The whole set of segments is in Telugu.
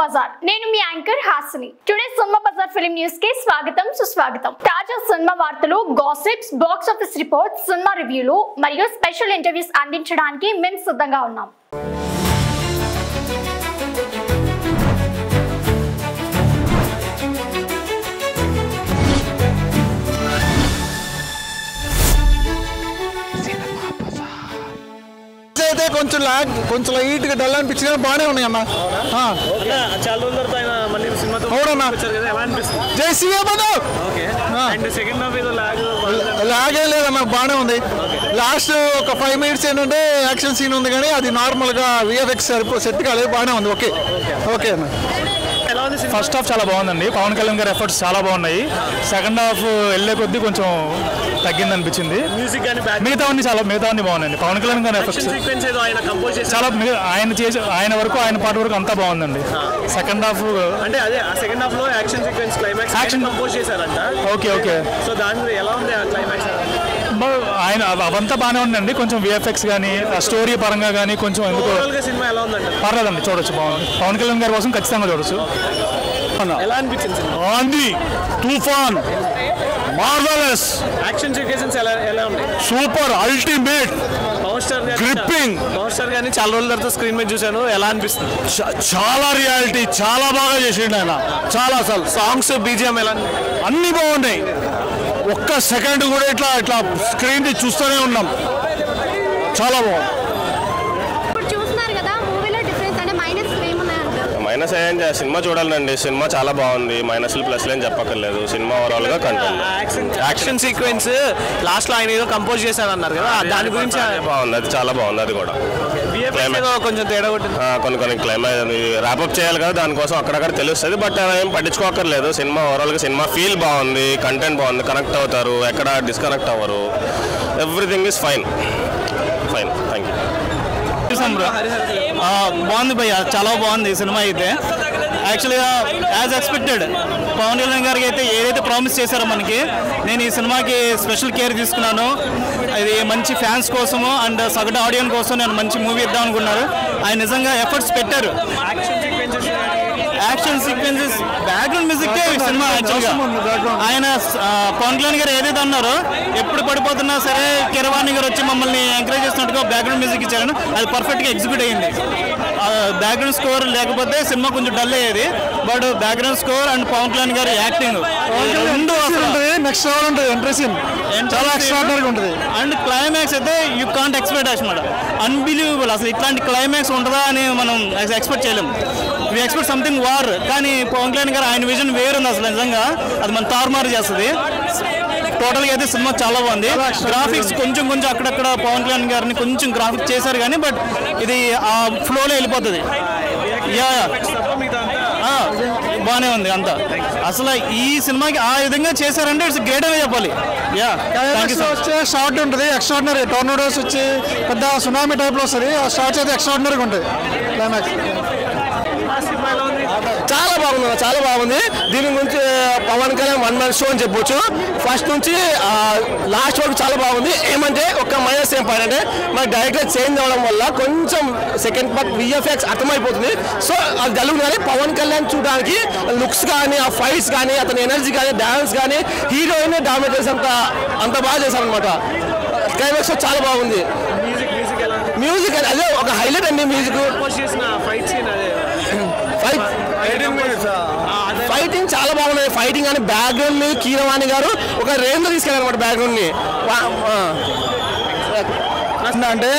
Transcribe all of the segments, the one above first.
బజార్ నేను మీ anchor Hasini. Today cinema bazaar film news కి స్వాగతం సుస్వాగతం. తాజా సినిమా వార్తలు, gossips, box office reports, cinema రివ్యూలు మరియు స్పెషల్ ఇంటర్వ్యూస్ అందించడానికి మేము సిద్ధంగా ఉన్నాం. కొంచెం లైట్ గా డల్ అనిపించిన బాగానే ఉన్నాయి అన్న. లాగే లేదన్న, బాగానే ఉంది. లాస్ట్ ఒక 5 minutes ఏంటంటే యాక్షన్ సీన్ ఉంది, కానీ అది నార్మల్ గా విఎఫ్ఎక్స్ సెట్ కాలేదు, బాగానే ఉంది. ఓకే ఓకే అన్న. ఫస్ట్ హాఫ్ చాలా బాగుందండి. పవన్ కళ్యాణ్ గారి ఎఫర్ట్స్ చాలా బాగున్నాయి. సెకండ్ హాఫ్ వెళ్ళే కొద్దీ కొంచెం తగ్గింది అనిపించింది. మిగతావన్నీ బాగున్నాయండి. పవన్ కళ్యాణ్ గారి ఎఫర్ట్స్ చాలా ఆయన వరకు, ఆయన పాట వరకు అంతా బాగుందండి. సెకండ్ హాఫ్ అంటే అదే సెకండ్ హాఫ్ లో action sequence climax action compose చేశారంట. Okay okay. సో దాని ఎలా ఉంది ఆ క్లైమాక్స్? ఆయన అవంతా బాగానే ఉందండి. కొంచెం విఎఫ్ఎక్స్ కానీ స్టోరీ పరంగా కానీ కొంచెం ఎందుకు సినిమా ఎలా ఉందండి? పర్లేదండి, చూడొచ్చు, బాగుంది. పవన్ కళ్యాణ్ గారి కోసం ఖచ్చితంగా చూడొచ్చు. ఎలా అనిపించింది? ఆంది తుఫాన్ మార్వెలస్. యాక్షన్ సీక్వెన్సెస్ ఎలా ఉన్నాయి? Super, ultimate, power star gripping. Power star గారిని చాలా రోజుల తర్వాత స్క్రీన్ మీద చూశాను, ఎలా అనిపిస్తుంది? చాలా రియాలిటీ, చాలా బాగా చేసిండు ఆయన. చాలా అసలు సాంగ్స్, బీజిఎం ఎలా అన్ని బాగున్నాయి. ఒక్క సెకండ్ కూడా ఇట్లా స్క్రీన్ చూస్తూనే ఉన్నాం. చాలా బాగుంది. మైనస్ ఏంటి? సినిమా చూడాలండి. సినిమా చాలా బాగుంది. మైనస్లు ప్లస్లు ఏం చెప్పక్కర్లేదు. సినిమా ఓవరాల్ గా కంటెంట్. యాక్షన్ సీక్వెన్స్ లాస్ట్ లో ఆయన ఏదో కంపోజ్ చేశారన్నారు కదా, దాని గురించి బాగుంది. అది చాలా బాగుంది. అది కూడా కొంచెం తేడా కొట్టింది. కొన్ని క్లైమాక్స్ ర్యాపప్ చేయాలి కదా, దానికోసం అక్కడక్కడ తెలుస్తుంది. బట్ ఏం పట్టించుకోకర్లేదు. సినిమా ఓవరాల్ గా సినిమా ఫీల్ బాగుంది, కంటెంట్ బాగుంది, కనెక్ట్ అవుతారు, ఎక్కడ డిస్కనెక్ట్ అవ్వరు. Everything is fine. Thank you. బాగుంది భయ్య, చాలా బాగుంది సినిమా అయితే. యాక్చువల్గా యాజ్ ఎక్స్పెక్టెడ్ పవన్ కళ్యాణ్ గారికి అయితే ఏదైతే ప్రామిస్ చేశారో మనకి, నేను ఈ సినిమాకి స్పెషల్ కేర్ తీసుకున్నాను. ఇది మంచి ఫ్యాన్స్ కోసము అండ్ సగటు ఆడియన్స్ కోసం నేను మంచి మూవీ ఇద్దాం అనుకున్నారు. ఆయన నిజంగా ఎఫర్ట్స్ పెట్టారు. Action sequences, background music cinema యాక్చువల్గా ఆయన పవన్ కళ్యాణ్ గారు ఏదైతే అన్నారో, ఎప్పుడు పడిపోతున్నా సరే కిరవాణి గారు వచ్చి మమ్మల్ని ఎంకరేజ్ చేస్తున్నట్టుగా బ్యాక్గ్రౌండ్ మ్యూజిక్ ఇచ్చారని అది పర్ఫెక్ట్గా ఎగ్జిక్యూట్ అయ్యింది. బ్యాక్గ్రౌండ్ స్కోర్ లేకపోతే సినిమా కొంచెం డల్ అయ్యేది. But background score and Pavan Kalyan గారి యాక్టింగ్ నెక్స్ట్ లెవెల్ ఉంటుంది. చాలా ఎక్స్ట్రాడినరీగా ఉంటుంది. అండ్ క్లైమాక్స్ అయితే యూ కాంట్ ఎక్స్పెక్ట్ అనమాట. అన్బిలీవబుల్. అసలు ఇట్లాంటి క్లైమాక్స్ ఉంటుందా అని మనం ఎక్స్పెక్ట్ చేయలేము. వి ఎక్స్పెక్ట్ సంథింగ్ వార్, కానీ పవన్ కళ్యాణ్ గారు ఆయన విజన్ వేరుంది అసలు. నిజంగా అది మన తారుమారు చేస్తుంది. టోటల్గా అయితే సినిమా చాలా బాగుంది. గ్రాఫిక్స్ కొంచెం అక్కడక్కడ పవన్ కళ్యాణ్ గారిని కొంచెం గ్రాఫిక్స్ చేశారు కానీ, బట్ ఇది ఆ ఫ్లోలో వెళ్ళిపోతుంది. బాగానే ఉంది అంతా. అసలు ఈ సినిమాకి ఆ విధంగా చేశారంటే ఇట్స్ గ్రేట్ అనే చెప్పాలి. వచ్చే షార్ట్ ఉంటుంది, ఎక్స్ట్రాడినరీ. టోర్నడోస్ వచ్చి పెద్ద సునామీ టైప్లో వస్తుంది. ఆ షార్ట్స్ అయితే ఎక్స్ట్రాడినరీగా ఉంటుంది. క్లైమాక్స్ చాలా బాగుంది, చాలా బాగుంది. దీని గురించి Pavan Kalyan one man show అని చెప్పొచ్చు. ఫస్ట్ నుంచి లాస్ట్ వరకు చాలా బాగుంది. ఏమంటే ఒక మైనస్ ఏం పడంటే మన డైరెక్టర్ చేంజ్ అవ్వడం వల్ల కొంచెం సెకండ్ పార్ట్ విఎఫ్ఎక్స్ అర్థమైపోతుంది. సో అది జలుగు కానీ పవన్ కళ్యాణ్ చూడడానికి లుక్స్ కానీ, ఆ ఫైట్స్ కానీ, అతని ఎనర్జీ కానీ, డాన్స్ కానీ, హీరోయిన్ డామినేట్ అంత బాగా చేశారనమాట. క్లైమాక్స్ చాలా బాగుంది. మ్యూజిక్ అదే ఒక హైలైట్ అండి. మ్యూజిక్, ఫైటింగ్ చాలా బాగున్నాయి. ఫైటింగ్ అని బ్యాక్గ్రౌండ్ కీరవాణి గారు ఒక రేంజ్ తీసుకెళ్ళారన్నమాట బ్యాక్గ్రౌండ్ ని. అంటే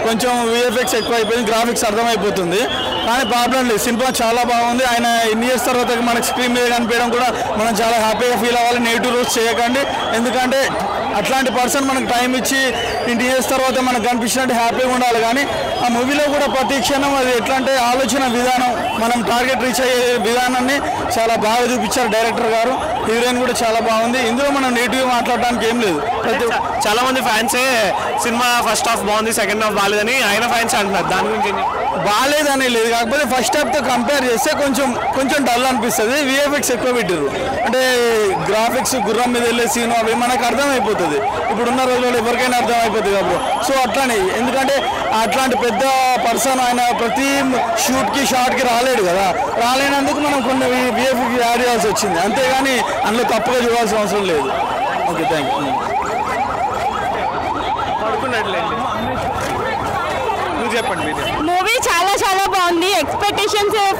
కొంచెం విఎఫ్ఎక్స్ ఎక్కువ అయిపోయింది, గ్రాఫిక్స్ అర్థమైపోతుంది. కానీ ప్రాబ్లం లేదు, సినిమా చాలా బాగుంది. ఆయన ఎన్ని ఇయర్స్ తర్వాత మనకు స్క్రీన్ మీద కనిపించడం కూడా మనం చాలా హ్యాపీగా ఫీల్ అవ్వాలి. నెగిటివ్ రోల్స్ చేయకండి, ఎందుకంటే అట్లాంటి పర్సన్ మనకు టైం ఇచ్చి ఇంటి ఇయర్స్ తర్వాత మనకు కనిపించినట్టు హ్యాపీగా ఉండాలి. కానీ ఆ మూవీలో కూడా ప్రతి క్షణం అది ఎట్లా అంటే ఆలోచన విధానం, మనం టార్గెట్ రీచ్ అయ్యే విధానాన్ని చాలా బాగా చూపించారు డైరెక్టర్ గారు. హీరోయిన్ కూడా చాలా బాగుంది. ఇందులో మనం నెగిటివ్ మాట్లాడడానికి ఏం లేదు. చాలా మంది ఫ్యాన్సే సినిమా ఫస్ట్ హాఫ్ బాగుంది, సెకండ్ హాఫ్ బాగాలేదని ఆయన ఫ్యాన్స్ అంటున్నారు. దాని గురించి బాగాలేదని లేదు, కాకపోతే ఫస్ట్ హాఫ్తో కంపేర్ చేస్తే కొంచెం డల్ అనిపిస్తుంది. విఎఫ్ఎక్స్ ఎక్కువ పెట్టారు, అంటే గ్రాఫిక్స్ గుర్రం మీద వెళ్ళే సీన్ అవి మనకు అర్థమైపోతుంది, ఇప్పుడున్న రోజుల్లో ఎవరికైనా అర్థమైపోతుంది కాబట్టి. సో అట్లానే, ఎందుకంటే అట్లాంటి పెద్ద పర్సన్ ఆయన ప్రతి షూట్కి షాట్కి రాలేడు కదా, రాలేనందుకు మనం కొన్ని విఎఫ్ఎక్స్ యాడ్ చేయాల్సి వచ్చింది, అంతేగాని అందులో తప్పుగా చూడాల్సిన అవసరం లేదు. Okay, thank you. చెప్పండి. మూవీ చాలా బాగుంది.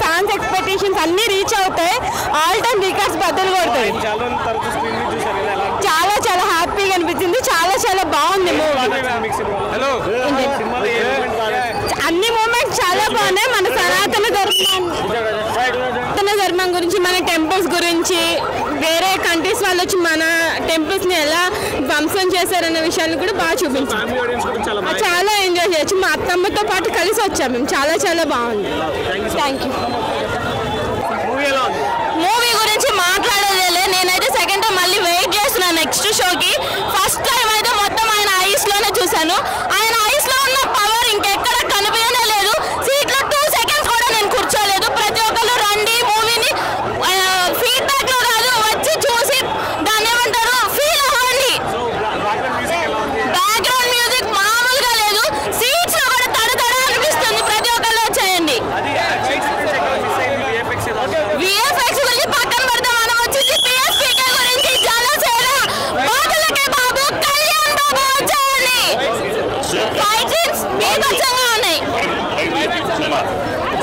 ఫ్యాన్స్ ఎక్స్పెక్టేషన్స్ అన్ని రీచ్ అవుతాయి. ఆల్ టైమ్ రికార్డ్స్ బద్దలు కొడతాయి. చాలా హ్యాపీగా అనిపించింది. చాలా బాగుంది మూవీ. అన్ని మూమెంట్స్ చాలా బాగున్నాయి. మన సనాతన ధర్మం గురించి, మన టెంపుల్స్ గురించి, వేరే కంట్రీస్ వాళ్ళు వచ్చి మన టెంపుల్స్ ని ఎలా ధ్వంసం చేశారన్న విషయాన్ని కూడా బాగా చూపించారు. చాలా ఎంజాయ్ చేయొచ్చు. మా అత్తమ్మతో పాటు కలిసి వచ్చాము మేము. చాలా బాగుంది. Thank you. మూవీ గురించి మాట్లాడలేదు. నేనైతే సెకండ్ టైం మళ్ళీ వెయిట్ చేస్తున్నాను నెక్స్ట్ షోకి. ఫస్ట్ టైం అయితే మొత్తం ఆయన ఐస్ లోనే చూశాను. ఆయన ఐస్ లో ఉన్న పవర్ ఇంకెక్కడ కనిపించనే లేదు. సీట్లో 2 seconds కూడా నేను కూర్చోలేదు. ప్రతి ఒక్కరు రండి, మూవీని ఫీడ్బ్యాక్ లో కాదు వచ్చి చూసి దాన్ని ఏమంటారు ఫీల్ అవ్వండి. బ్యాక్గ్రౌండ్ మ్యూజిక్ మామూలుగా లేదు. సీట్స్ లో కూడా తడ అనిపిస్తుంది. ప్రతి ఒక్కరు వచ్చేయండి. విఎఫ్ఎక్స్ గురించి పక్కన పెడితే మనం వచ్చింది పిఎస్పీకే గురించి. జనసేన బాధలకే బాబు కళ్యాణ్ బాబు వచ్చేయండి. ఫైట్ సీన్స్ బీభత్సంగా ఉన్నాయి.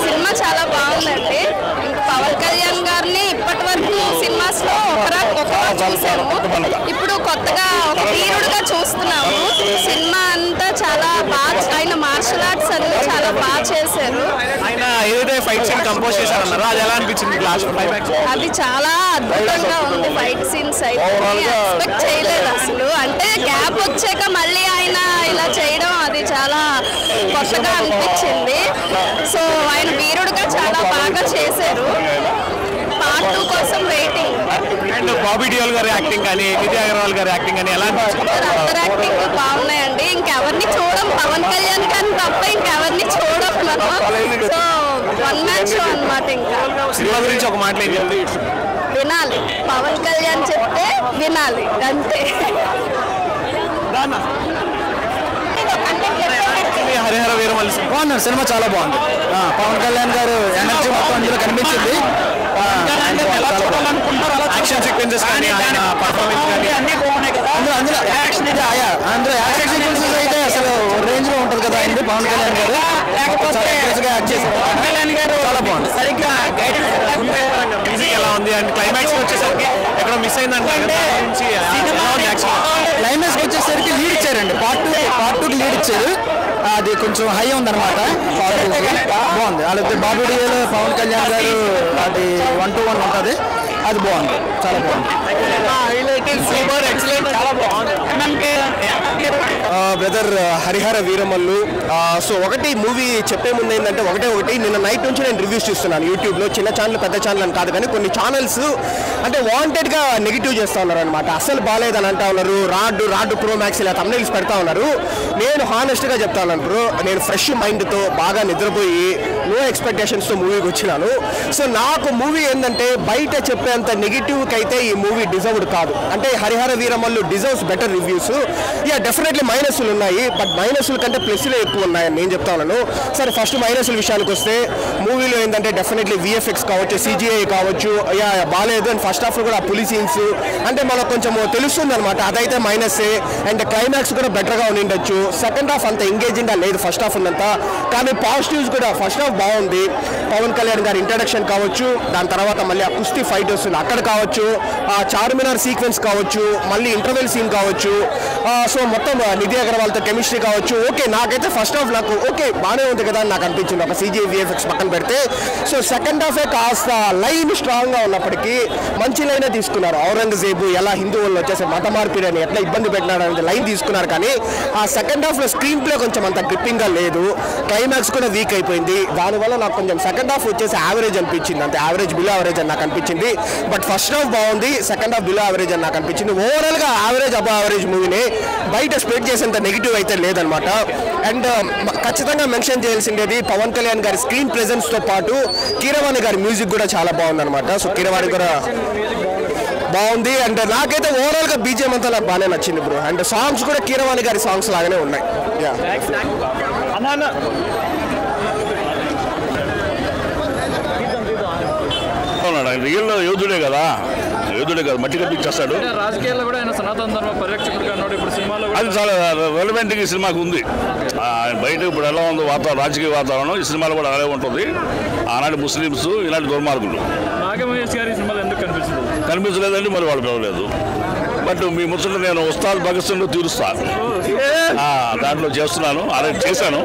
సినిమా చాలా బాగుందండి. పవన్ కళ్యాణ్ గారిని ఇప్పటి వరకు సినిమాస్ లో ఒకరా చూసాము. ఇప్పుడు కొత్తగా ఒక వీరుడుగా చూస్తున్నాము. సినిమా అంతా చాలా బాగా, ఆయన మార్షల్ ఆర్ట్స్ అన్ని చాలా బాగా చేశారు. ఆయన ఏదైతే ఫైట్ సీన్ కంపోజ్ చేశారన్నారో అది ఎలా అనిపించింది? అది చాలా అద్భుతంగా ఉంది. ఫైట్ సీన్స్ అయితే ఎక్స్పెక్ట్ చేయలేదు అసలు. అంటే గ్యాప్ వచ్చాక మళ్ళీ ఆయన ఇలా చేయడం అది చాలా కొత్తగా అనిపించింది. సో ఆయన వీరుడుగా చాలా బాగా చేశారు. పార్ట్ 2 కోసం వెయిటింగ్. అండ్ బాబీ డియోల్ గారి యాక్టింగ్ కానీ, నిధి అగర్వాల్ గారి యాక్టింగ్ కానీ ఎలా అనిపించింది? అందరు యాక్టింగ్ బాగున్నాయండి. ఇంకెవరిని చూడం, పవన్ కళ్యాణ్ గారిని తప్ప ఇంకెవరిని చూడం మనం. సో వన్ మ్యాన్ షో అన్నమాట. ఇంకా సినిమా గురించి ఒక మాట ఏంటి? వినాలి, పవన్ కళ్యాణ్ చెప్తే వినాలి అంతే. హరిహర వీరమల్లి బాగున్నారు, సినిమా చాలా బాగుంది. పవన్ కళ్యాణ్ గారు ఎనర్జీ మొత్తం అందులో కనిపించింది. యాక్షన్ సీక్వెన్సెస్ కానీ, ఆయన పర్ఫార్మెన్స్ కానీ అందులో యాక్షన్ సీక్వెన్సెస్ అయితే అసలు రేంజ్ లో ఉంటుంది కదా ఆయన పవన్ కళ్యాణ్ గారు. చాలా ఇంట్రెస్ట్ గా యాక్ట్ చేశారు. చాలా బాగుంది. మ్యూజిక్ ఎలా ఉంది? అండ్ క్లైమాక్స్ వచ్చేసరికి ఎక్కడ మిస్ అయిందంటే క్లైమాక్స్ వచ్చేసరికి లీడ్ ఇచ్చారండి. పార్ట్ 2కి లీడ్ ఇచ్చారు. అది కొంచెం హై ఉందన్నమాట. పార్ట్ 2కి బాగుంది. వాళ్ళిద్దరు బాబీ డియోల్ పవన్ కళ్యాణ్ గారు అది 1-to-1 ఉంటుంది. అది బాగుంది, చాలా బాగుంది. బ్రదర్ హరిహర వీరమల్లు. సో ఒకటి మూవీ చెప్పే ముందు ఏంటంటే ఒకటి నిన్న నైట్ నుంచి నేను రివ్యూస్ చూస్తున్నాను యూట్యూబ్లో. చిన్న ఛానల్ పెద్ద ఛానల్ అని కాదు కానీ కొన్ని ఛానల్స్ అంటే వాంటెడ్గా నెగిటివ్ చేస్తూ ఉన్నారు అనమాట. అస్సలు బాగాలేదని అంటా ఉన్నారు. రాడ్ ప్రో మ్యాక్స్ ఇలా తమ్నెయిల్స్ పెడతా ఉన్నారు. నేను హానెస్ట్గా చెప్తా ఉన్నాను బ్రో, నేను ఫ్రెష్ మైండ్తో బాగా నిద్రపోయి నో ఎక్స్పెక్టేషన్స్తో మూవీకి వచ్చినాను. సో నాకు మూవీ ఏంటంటే బయట చెప్పేంత నెగిటివ్కి అయితే ఈ మూవీ డిజర్వ్డ్ కాదు. అంటే Harihara Veeramallu deserves better reviews. Ya definitely మైనస్లు ఉన్నాయి, బట్ మైనస్ల కంటే ప్లస్లే ఎక్కువ ఉన్నాయని నేను చెప్తా ఉన్నాను. సరే ఫస్ట్ మైనస్ల విషయానికి వస్తే మూవీలో ఏంటంటే డెఫినెట్లీ విఎఫ్ఎక్స్ కావచ్చు, సిజిఐ కావచ్చు, యా బాగాలేదు. అండ్ ఫస్ట్ హాఫ్లో కూడా పులి సీన్స్ అంటే మనకు కొంచెం తెలుస్తుంది అనమాట, అదైతే మైనస్సే. అండ్ క్లైమాక్స్ కూడా బెటర్గా ఉండిండొచ్చు. సెకండ్ హాఫ్ అంత ఎంగేజింగ్గా లేదు ఫస్ట్ హాఫ్ ఉన్నంత. కానీ పాజిటివ్స్ కూడా ఫస్ట్ హాఫ్ బాగుంది. పవన్ కళ్యాణ్ గారి ఇంట్రడక్షన్ కావచ్చు, దాని తర్వాత మళ్ళీ ఆ కుస్తీ ఫైట్ వస్తుంది అక్కడ కావచ్చు, ఆ చార్మినార్ సీక్వెన్స్ కావచ్చు, మళ్ళీ ఇంటర్వెల్ సీన్ కావచ్చు. సో మొత్తం నిధి అగర్వాల్తో కెమిస్ట్రీ కావచ్చు. ఓకే నాకైతే ఫస్ట్ హాఫ్ నాకు ఓకే బాగానే ఉంది కదా అని నాకు అనిపించింది, ఒక సిజిఐ విఎఫ్ఎక్స్ పక్కన పెడితే. సో సెకండ్ హాఫే కాస్త లైన్ స్ట్రాంగ్గా ఉన్నప్పటికీ మంచి లైనే తీసుకున్నారు. ఔరంగజేబు ఎలా హిందువుల్లో వచ్చేసి మత మార్పిడి అని ఎట్లా ఇబ్బంది పెట్టినాడు అనేది లైన్ తీసుకున్నారు. కానీ ఆ సెకండ్ హాఫ్లో స్క్రీన్ ప్లే కొంచెం అంత గ్రిప్పింగ్గా లేదు. క్లైమాక్స్ కూడా వీక్ అయిపోయింది. దానివల్ల నాకు కొంచెం సెకండ్ హాఫ్ వచ్చేసి యావరేజ్ అనిపించింది, అంతే యావరేజ్ బిలో యావరేజ్ అని నాకు అనిపించింది. బట్ ఫస్ట్ హాఫ్ బాగుంది, సెకండ్ హాఫ్ బిలో యావరేజ్ అని నాకు అనిపించింది. ఓవరాల్గా యావరేజ్ అబవ్ యావరేజ్ మూవీని బయట స్ప్రెడ్ చేసేంత నెగిటివ్ అయితే లేదనమాట. అండ్ ఖచ్చితంగా మెన్షన్ చేయాల్సిందేది పవన్ కళ్యాణ్ గారి స్క్రీన్ ప్రెజెన్స్తో పాటు కీరవాణి గారి మ్యూజిక్ కూడా చాలా బాగుందన్నమాట. సో కీరవాణి కూడా బాగుంది. అండ్ నాకైతే ఓవరాల్గా బీజిఎం అంతా నాకు బాగానే నచ్చింది బ్రో. అండ్ సాంగ్స్ కూడా కీరవాణి గారి సాంగ్స్ లాగానే ఉన్నాయి. రియల్ యోధుడే కదా, మట్టి కప్పించేస్తాడు. రాజకీయాల్లో కూడా ఆయన సనాతన ధర్మ పరిరక్షకుడిగా ఉన్నాడు. ఇప్పుడు సినిమాలో అది చాలా రెలవెంట్ ఈ సినిమాకి ఉంది. బయట ఇప్పుడు ఎలా ఉందో రాజకీయ వాతావరణం ఈ సినిమాలో కూడా అలాగే ఉంటుంది. ఆనాటి ముస్లిమ్స్, ఇలాంటి దుర్మార్గులు. నాగమహేష్ గారి సినిమాలో ఎందుకు కనిపించలేదండి, మరి వాళ్ళు పిలవలేదు. బట్ మీ ముచ్చట నేను ఉస్తాద్ భగత్ సింగ్ తీరుస్తాను, దాంట్లో చేస్తున్నాను, ఆల్రెడీ చేశాను.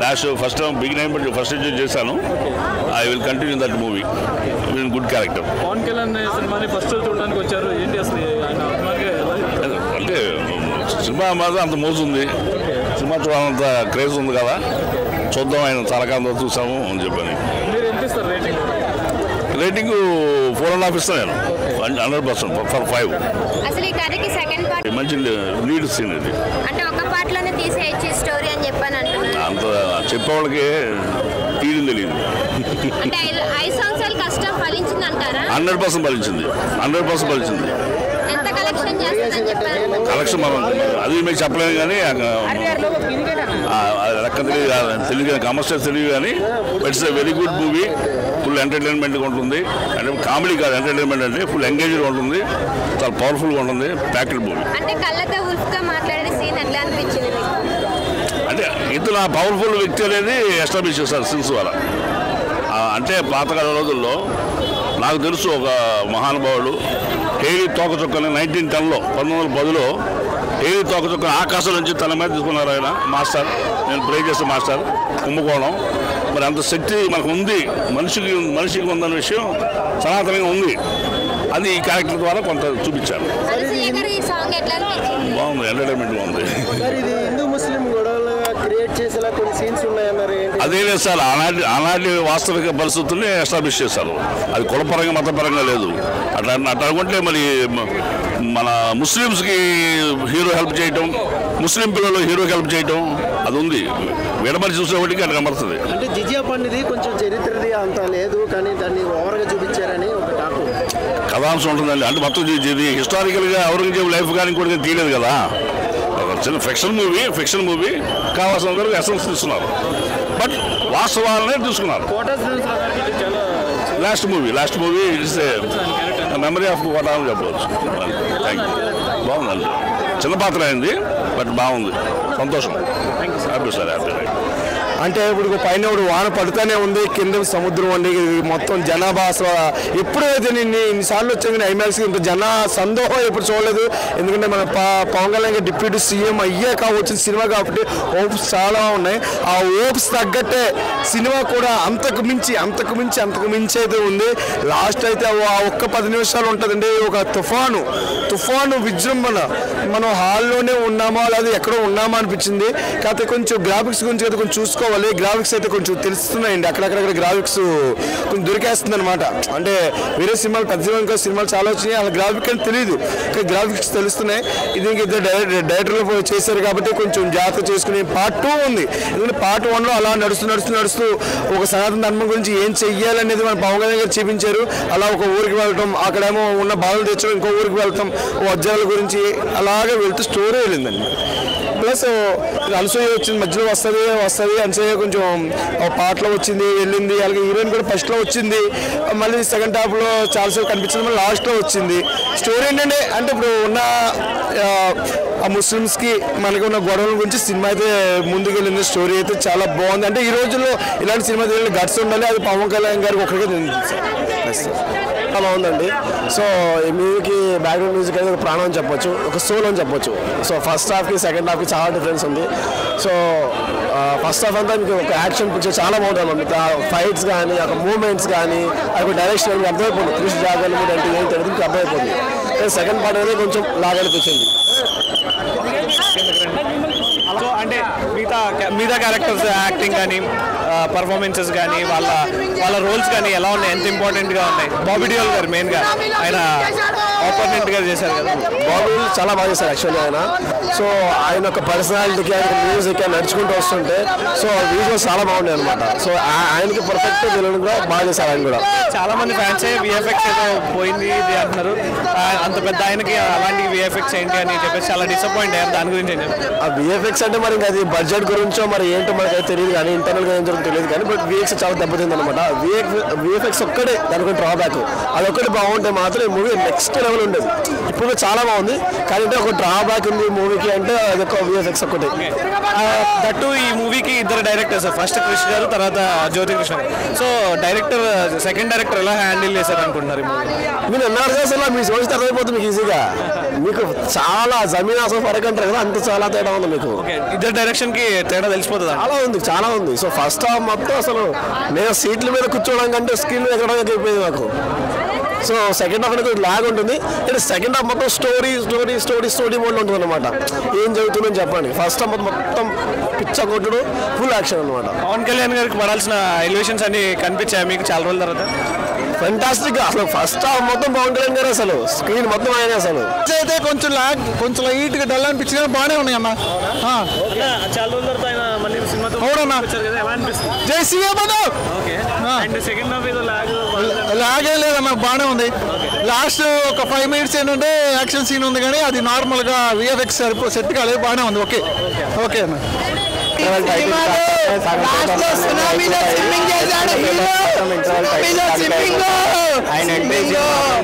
లాస్ట్ ఫస్ట్ బిగినింగ్ ఫస్ట్ చేశాను. I will continue that movie with good character. Pavan Kalyan సినిమాని ఫస్ట్ చూడడానికి వచ్చారు, ఏంటి అసలు అంటే సినిమా మాత్రం అంత మోస్తుంది, సినిమా చూడాలంత క్రేజ్ ఉంది కదా, చూద్దాం. ఆయన చాలా కాలం చూసాము అని చెప్పని. మీరు ఎంత ఇస్తారు రేటింగ్? రేటింగ్ 4.5 ఇస్తాను నేను, 100% ఫర్ 5. అసలు ఈ కథకి సెకండ్ పార్ట్ మంచి లీడ్ సీన్ ఇది. అంటే ఒక పార్ట్ లోనే తీసేయచ్చు స్టోరీ అని చెప్పాను అంటున్నాను. అంత చెప్పేవాళ్ళకి తీరింది తెలియదు. అంటే 5 సంవత్సరాలు కష్టం ఫలించింది అంటారా? 100% ఫలించింది, 100% ఫలించింది. ఎంత కలెక్షన్ చేస్తుందని చెప్పారు? కలెక్షన్ మనం అది మీకు చెప్పలేము కానీ లెక్క తెలియదు, కమర్షియల్ తెలియదు కానీ it's a very good movie. Full ఎంటర్టైన్మెంట్గా ఉంటుంది. అంటే కామెడీ కాదు, ఎంటర్టైన్మెంట్ అంటే ఫుల్ ఎంగేజ్గా ఉంటుంది, చాలా పవర్ఫుల్గా ఉంటుంది. Packed movie. అంటే కళ్ళతో ఉల్ఫ్గా మాట్లాడే సీన్ ఎట్లా అనిపించింది? అంటే ఇతను ఆ పవర్ఫుల్ వ్యక్తి అనేది ఎస్టాబ్లిష్ చేస్తారు సిన్స్ వల్ల. అంటే పాతకాల రోజుల్లో నాకు తెలుసు ఒక మహానుభావుడు హేలీ తోకచుక్కని 1910లో 1910లో హేలీ తోకచుక్కని ఆకాశం నుంచి తన మీద తీసుకున్నారు ఆయన. మాస్టర్, నేను ప్రే చేసే మాస్టర్, కుంభకోణం. మరి అంత శక్తి మనకు ఉంది, మనిషికి ఉందన్న విషయం సనాతనంగా ఉంది. అది ఈ క్యారెక్టర్ ద్వారా కొంత చూపించారు. బాగుంది, ఎంటర్టైన్మెంట్ బాగుంది. అదే లేదు సార్, ఆనాటి వాస్తవిక పరిస్థితుల్ని ఎస్టాబ్లిష్ చేశారు. అది కులపరంగా మతపరంగా లేదు. అట్లా అనుకుంటే మరి మన ముస్లిమ్స్కి హీరో హెల్ప్ చేయటం, ముస్లిం పిల్లలు హీరోకి హెల్ప్ చేయటం అది ఉంది. విడమరి చూసేవాడికి అట్లా కనబడుతుంది. అంటే జిజియా పన్నిది కొంచెం చరిత్రది అంత లేదు, కానీ దాన్ని ఓవర్గా చూపించారని ఒక టాక్. కథాంశం ఉంటుందండి. అంటే మొత్తం ఇది హిస్టారికల్గా ఔరంగజేబు లైఫ్ కానీ కూడా తీయలేదు కదా. చిన్న ఫిక్షన్ మూవీ కావాల్సిన వరకు ఎసెన్స్ తీసుకున్నారు, బట్ వాస్తవాలనే తీసుకున్నారు. Last movie it's memory of Kota అని చెప్పవచ్చు. Thank you. బాగుందండి, చిన్న పాత్ర అయింది బట్ బాగుంది, సంతోషం. Happy sir, happy. అంటే ఇప్పుడు పైన వాన పడుతూనే ఉంది, కింద సముద్రం అండి, మొత్తం జనాభా అసలు ఎప్పుడైతే నేను ఇన్నిసార్లు వచ్చాను కానీ ఐమాక్స్కి ఇంత సందోహం ఎప్పుడు చూడలేదు. ఎందుకంటే మన పవన్ కళ్యాణ్ గారు డిప్యూటీ సీఎం అయ్యాక వచ్చిన సినిమా కాబట్టి హోప్స్ చాలా ఉన్నాయి. ఆ హోప్స్ తగ్గట్టే సినిమా కూడా అంతకు మించి అయితే ఉంది. లాస్ట్ అయితే ఆ ఒక్క 10 నిమిషాలు ఉంటుందండి, ఒక తుఫాను విజృంభణ. మనం హాల్లోనే ఉన్నామా లేదా ఎక్కడో ఉన్నామా అనిపించింది. కాకపోతే కొంచెం గ్రాఫిక్స్ గురించి అయితే కొంచెం చూసుకోవాలి. గ్రాఫిక్స్ అయితే కొంచెం తెలుస్తున్నాయండి, అక్కడక్కడ గ్రాఫిక్స్ కొంచెం దొరికేస్తుంది అనమాట. అంటే వేరే సినిమాలు పెద్ద సినిమాలు చాలా వచ్చినాయి, అలా గ్రాఫిక్ అని తెలియదు, గ్రాఫిక్స్ తెలుస్తున్నాయి. ఇది ఇద్దరు డైరెక్టర్లు చేశారు కాబట్టి కొంచెం జాగ్రత్త చేసుకుని పార్ట్ 2 ఉంది. ఎందుకంటే పార్ట్ 1లో అలా నడుస్తూ ఒక సనాతన ధర్మం గురించి ఏం చెయ్యాలనేది మన పవన్ కళ్యాణ్ గారు చూపించారు. అలా ఒక ఊరికి వెళ్ళటం, అక్కడేమో ఉన్న బాధలు తెచ్చడం, ఇంకో ఊరికి వెళ్తాం, వజ్రాల గురించి అలాగే వెళ్తూ స్టోరీ వెళ్ళిందండి. ప్లస్ అనసూయ వచ్చింది, మధ్యలో వస్తుంది అనసూయ కొంచెం పాటలో వచ్చింది, వెళ్ళింది. అలాగే హీరోయిన్ కూడా ఫస్ట్లో వచ్చింది, మళ్ళీ సెకండ్ హాఫ్లో చాలాసేపు కనిపించింది, మళ్ళీ లాస్ట్లో వచ్చింది. స్టోరీ ఏంటంటే ఇప్పుడు ఉన్న ఆ ముస్లిమ్స్కి మనకి ఉన్న గొడవల గురించి సినిమా అయితే ముందుకెళ్ళింది. స్టోరీ అయితే చాలా బాగుంది. అంటే ఈ రోజుల్లో ఇలాంటి సినిమా తెలియని గట్స్ ఉండాలి, అది పవన్ కళ్యాణ్ గారికి ఒక్కడికే తెలుసు. చాలా ఉందండి. సో ఈ మూవీకి బ్యాక్గ్రౌండ్ మ్యూజిక్ అనేది ఒక ప్రాణం అని చెప్పొచ్చు, ఒక సోల్ అని చెప్పొచ్చు. సో ఫస్ట్ హాఫ్కి సెకండ్ హాఫ్కి చాలా డిఫరెన్స్ ఉంది. సో ఫస్ట్ హాఫ్ అంతా మీకు ఒక యాక్షన్ పిక్చర్ చాలా బాగుంటుంది. ఫైట్స్ కానీ, ఒక మూమెంట్స్ కానీ, అది డైరెక్షన్ అనేది అర్థమైపోతుంది. కృష్ణ జాగ్రత్త మూడు అంటే ఏంటి అనేది మీకు అర్థమైపోతుంది. సెకండ్ పార్ట్ అనేది కొంచెం లాగా అనిపించింది. సో అంటే మిగతా క్యారెక్టర్స్ యాక్టింగ్ కానీ పర్ఫార్మెన్సెస్ కానీ వాళ్ళ రోల్స్ కానీ ఎలా ఉన్నాయి, ఎంత ఇంపార్టెంట్గా ఉన్నాయి? బాబీ డియోల్ గారు మెయిన్గా ఆయన ఆపర్చునిటీగా చేశారు కదా. బాబీ చాలా బాగా చేశారు యాక్చువల్లీ ఆయన. సో ఆయన ఒక పర్సనాలిటీకి, ఆయన మ్యూజిక్ నడుచుకుంటూ వస్తుంటే సో విజువల్స్ చాలా బాగున్నాయి అనమాట. సో ఆయనకి పర్ఫెక్ట్ విలన్ కూడా బాగా చేశారు ఆయన కూడా. చాలా మంది ఫ్యాన్స్ విఎఫ్ఎక్స్ ఏదో పోయింది ఇది అంటున్నారు. అంత పెద్ద ఆయనకి అలాంటి విఎఫ్ఎక్స్ ఏంటి అని చెప్పేసి చాలా డిసప్పాయింట్ అయ్యారు. దాని గురించి ఆ విఎఫ్ఎక్స్ అంటే మరి అది బడ్జెట్ గురించో మరి ఏంటో మనకైతే తెలియదు కానీ, ఇంటర్నల్ గా ఏం జరుగుతుందో తెలియదు కానీ, బట్ విఎక్స్ చాలా దెబ్బతింది అనమాట. విఎఫ్ఎక్స్ ఒక్కటే దానికి డ్రాబ్యాక్, అదొక్కటి బాగుంటే మాత్రం ఈ మూవీ నెక్స్ట్ లెవెల్ ఉండేది. ఇప్పుడు చాలా బాగుంది కానీ అంటే ఒక డ్రాబ్యాక్ ఉంది మూవీకి అంటే అదొక విఎఫ్ఎక్స్ ఒక్కటే. దట్టు ఈ మూవీకి ఇద్దరు డైరెక్టర్స్, ఫస్ట్ కృష్ణ గారు, తర్వాత జ్యోతి కృష్ణ గారు. సో సెకండ్ డైరెక్టర్ ఎలా హ్యాండిల్ చేశారు అనుకుంటున్నారు ఈ మూవీ? మీరు అన్నారు కదా అసలు మీ సోచి అర్థమైపోతుంది మీకు ఈజీగా. మీకు చాలా జమీన్ అసలు ఫరక్ అంటారు కదా, అంత చాలా తేడా ఉంది మీకు. ఇద్దరు డైరెక్షన్ కి తేడా తెలిసిపోతుంది. చాలా ఉంది. సో ఫస్ట్ హాఫ్ మొత్తం అసలు నేను సీట్ల మీద కూర్చోవడం కంటే స్క్రీన్ మీద ఎక్కడానికి అయిపోయింది నాకు. సో సెకండ్ హాఫ్ అనేది లాగ్ ఉంటుంది. సెకండ్ హాఫ్ మొత్తం స్టోరీ మోడ్లో ఉంటుంది అనమాట. ఏం జరుగుతుందని చెప్పండి. ఫస్ట్ హాఫ్ మొత్తం పిచ్చ కొట్టుడు, ఫుల్ యాక్షన్ అనమాట. పవన్ కళ్యాణ్ గారికి పడాల్సిన ఎలివేషన్స్ అన్ని కనిపించాయి మీకు చాలా రోజుల తర్వాత? ఫెంటాస్టిక్. అసలు ఫస్ట్ హాఫ్ మొత్తం పవన్ కళ్యాణ్ గారు, అసలు స్క్రీన్ మొత్తం ఆయన. అసలు అయితే కొంచెం లాగ్, కొంచెం లైట్ గా డల్ అనిపించిన బాగానే ఉన్నాయి అన్న. చాలా రోజుల తర్వాత ఆయన మళ్ళీ సినిమాతో ఎలా అనిపిస్తుంది? జై సీఎం సెకండ్ హాఫ్ ఏదో లాగే లేదన్న, బాగానే ఉంది. లాస్ట్ ఒక 5 minutes ఏంటంటే యాక్షన్ సీన్ ఉంది కానీ అది నార్మల్ గా విఎఫ్ఎక్స్ సెట్ కాలేదు, బాగానే ఉంది. ఓకే అన్న.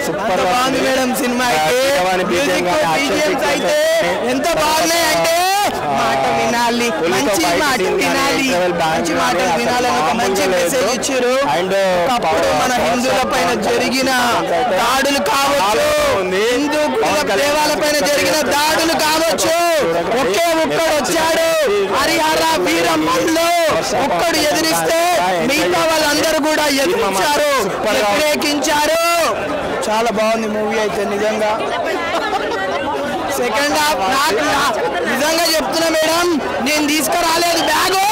సూపర్ బాగుంది మేడం. సినిమా అయితే ఎంత బాగున్నాయి అంటే మాట వినాలి, మంచి మాట వినాలి, మంచి మాటలు వినాలని ఒక మంచి మెసేజ్ ఇచ్చారు. అప్పుడు మన హిందువుల పైన జరిగిన దాడులు కావచ్చు, హిందూ దేవాల పైన జరిగిన దాడులు కావచ్చు, ఒకే ఒక్కడు వచ్చాడు హరిహర వీరమ్మలో. ఒక్కడు ఎదిరిస్తే మిగతా వాళ్ళందరూ కూడా ఎదిరించారు, వ్యతిరేకించారు. చాలా బాగుంది మూవీ అయితే నిజంగా. సెకండ్ హాఫ్ నాకు నిజంగా చెప్తున్నా మేడం, నేను తీసుకురాలేదు బ్యాగు.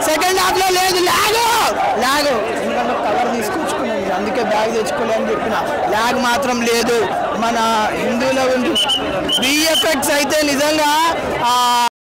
సెకండ్ హాఫ్ లో లేదు లాగు ఎందుకంటే కవర్ తీసుకొచ్చుకున్నాను, అందుకే బ్యాగ్ తెచ్చుకోలే అని చెప్పిన. లాగ్ మాత్రం లేదు. మన హిందువుల విఎఫ్ఎక్స్ అయితే నిజంగా